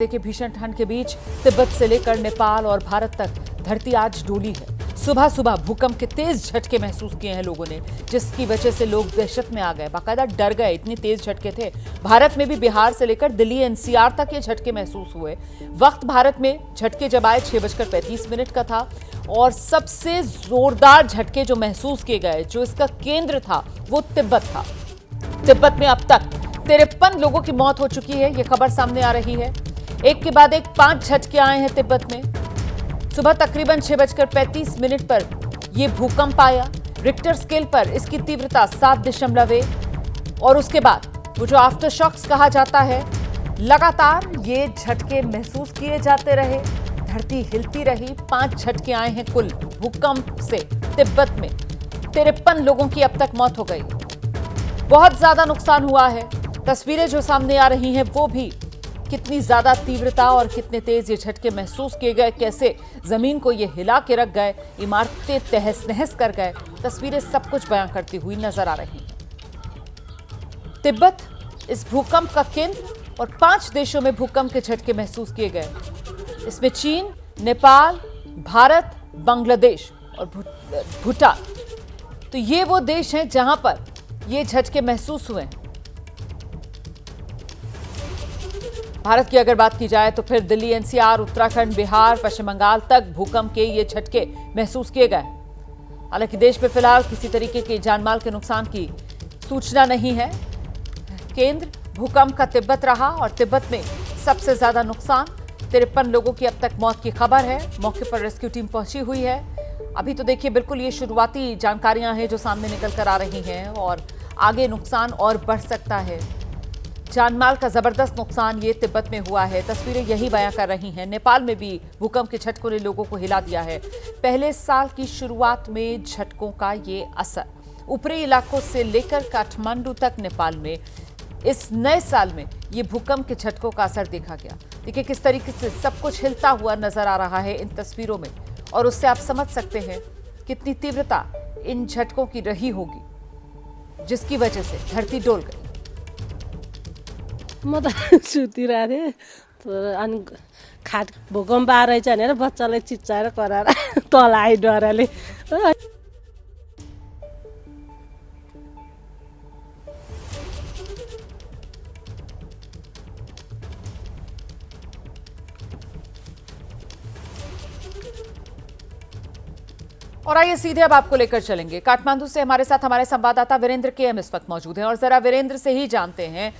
के भीषण ठंड के बीच तिब्बत से लेकर नेपाल और भारत तक धरती आज डोली है। सुबह सुबह भूकंप के तेज झटके महसूस किए हैं लोगों ने, जिसकी वजह से लोग दहशत में आ गए, बाकायदा डर गए। इतनी तेज झटके थे। भारत में भी बिहार से लेकर दिल्ली एनसीआर तक ये झटके महसूस हुए। वक्त भारत में झटके जब आए 6:35 का था और सबसे जोरदार झटके जो महसूस किए गए, जो इसका केंद्र था, वो तिब्बत था। तिब्बत में अब तक 53 लोगों की मौत हो चुकी है। ये खबर सामने आ रही है। एक के बाद एक 5 झटके आए हैं तिब्बत में। सुबह तकरीबन 6:35 पर यह भूकंप आया। रिक्टर स्केल पर इसकी तीव्रता 7.1 और उसके बाद वो जो आफ्टर शॉक्स कहा जाता है, लगातार ये झटके महसूस किए जाते रहे। धरती हिलती रही। 5 झटके आए हैं कुल भूकंप से तिब्बत में। 53 लोगों की अब तक मौत हो गई। बहुत ज्यादा नुकसान हुआ है। तस्वीरें जो सामने आ रही हैं वो भी कितनी ज्यादा तीव्रता और कितने तेज ये झटके महसूस किए गए, कैसे जमीन को ये हिला के रख गए, इमारतें तहस नहस कर गए। तस्वीरें सब कुछ बयां करती हुई नजर आ रही हैं। तिब्बत इस भूकंप का केंद्र और 5 देशों में भूकंप के झटके महसूस किए गए। इसमें चीन, नेपाल, भारत, बांग्लादेश और भूटान। तो ये वो देश हैं जहां पर ये झटके महसूस हुए हैं। भारत की अगर बात की जाए तो फिर दिल्ली एनसीआर, उत्तराखंड, बिहार, पश्चिम बंगाल तक भूकंप के ये झटके महसूस किए गए। हालांकि देश में फिलहाल किसी तरीके के जानमाल के नुकसान की सूचना नहीं है। केंद्र भूकंप का तिब्बत रहा और तिब्बत में सबसे ज्यादा नुकसान। 53 लोगों की अब तक मौत की खबर है। मौके पर रेस्क्यू टीम पहुंची हुई है। अभी तो देखिए, बिल्कुल ये शुरुआती जानकारियां हैं जो सामने निकल कर आ रही हैं और आगे नुकसान और बढ़ सकता है। जानमाल का जबरदस्त नुकसान ये तिब्बत में हुआ है। तस्वीरें यही बयां कर रही हैं। नेपाल में भी भूकंप के झटकों ने लोगों को हिला दिया है। पहले साल की शुरुआत में झटकों का ये असर ऊपरी इलाकों से लेकर काठमांडू तक नेपाल में इस नए साल में ये भूकंप के झटकों का असर देखा गया। देखिए किस तरीके से सब कुछ हिलता हुआ नजर आ रहा है इन तस्वीरों में, और उससे आप समझ सकते हैं कितनी तीव्रता इन झटकों की रही होगी, जिसकी वजह से धरती डोल गई। म त सुतिरहेको थिएँ अनि खाट भूकम्प आएछ भनेर बच्चालाई चिच्चाएर कराएर तल आइ डराले। और आइए सीधे अब आपको लेकर चलेंगे काठमांडू से। हमारे साथ हमारे संवाददाता वीरेंद्र केएम इस वक्त मौजूद हैं और जरा वीरेंद्र से ही जानते हैं,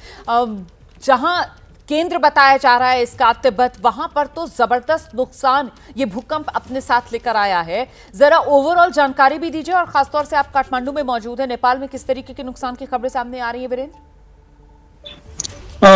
जहां केंद्र बताया जा रहा है इसका तिब्बत, वहां पर तो जबरदस्त नुकसान ये भूकंप अपने साथ लेकर आया है। जरा ओवरऑल जानकारी भी दीजिए और खासतौर से आप काठमांडू में मौजूद है, नेपाल में किस तरीके के नुकसान की खबरें सामने आ रही है वीरेंद्र?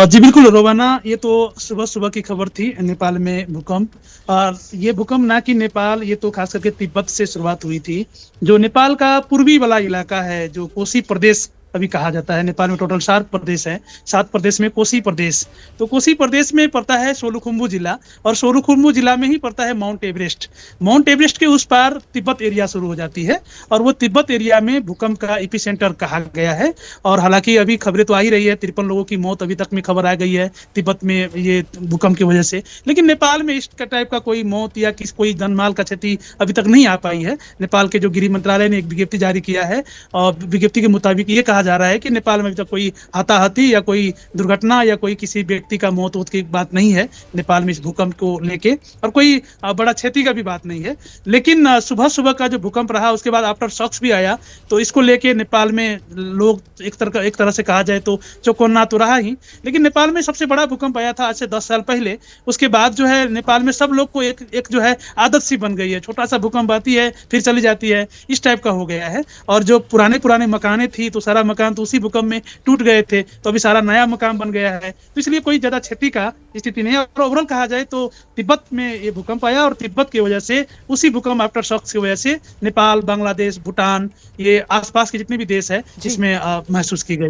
जी बिल्कुल रोवाना, ये तो सुबह सुबह की खबर थी नेपाल में भूकंप। और ये भूकंप ना कि नेपाल, ये तो खास करके तिब्बत से शुरुआत हुई थी, जो नेपाल का पूर्वी वाला इलाका है, जो कोशी प्रदेश अभी कहा जाता है। नेपाल में टोटल 7 प्रदेश है। 7 प्रदेश में कोशी प्रदेश, तो कोशी प्रदेश में पड़ता है सोलुखुम्बु जिला, और सोलुखुम्बु जिला में ही पड़ता है माउंट एवरेस्ट। माउंट एवरेस्ट के उस पार तिब्बत एरिया शुरू हो जाती है और वो तिब्बत एरिया में भूकंप का एपिसेंटर कहा गया है। और हालांकि अभी खबरें तो आ ही रही है, 53 लोगों की मौत अभी तक में खबर आ गई है तिब्बत में ये भूकंप की वजह से। लेकिन नेपाल में इस टाइप का कोई मौत या कोई जानमाल का क्षति अभी तक नहीं आ पाई है। नेपाल के जो गृह मंत्रालय ने एक विज्ञप्ति जारी किया है और विज्ञप्ति के मुताबिक ये कहा जा रहा है कि नेपाल में अभी तक कोई हाथाहाथी या कोई दुर्घटना या कोई किसी व्यक्ति का मौत की बात नहीं है नेपाल में इस भूकंप को लेके, और कोई बड़ा क्षति का भी बात नहीं है। लेकिन सुबह सुबह का जो भूकंप रहा, उसके बाद आफ्टर शॉक्स भी आया, तो इसको लेके नेपाल में लोग एक तरह से कहा जाए तो चौकन्ना तो रहा ही। लेकिन नेपाल में सबसे बड़ा भूकंप आया था आज से 10 साल पहले। उसके बाद जो है नेपाल में सब लोग को एक जो है आदत सी बन गई है, छोटा सा भूकंप आती है फिर चली जाती है, इस टाइप का हो गया है। और जो पुराने मकाने थी, तो सारा मकान तो उसी भूकंप में टूट गए थे, तो अभी सारा नया मकान बन गया है, तो इसलिए कोई ज्यादा क्षति का स्थिति नहीं है। और ओवरऑल कहा जाए तो तिब्बत में ये भूकंप आया और तिब्बत की वजह से, उसी भूकंप आफ्टर शॉक्स की वजह से नेपाल, बांग्लादेश, भूटान, ये आसपास के जितने भी देश है जिसमें महसूस की गई।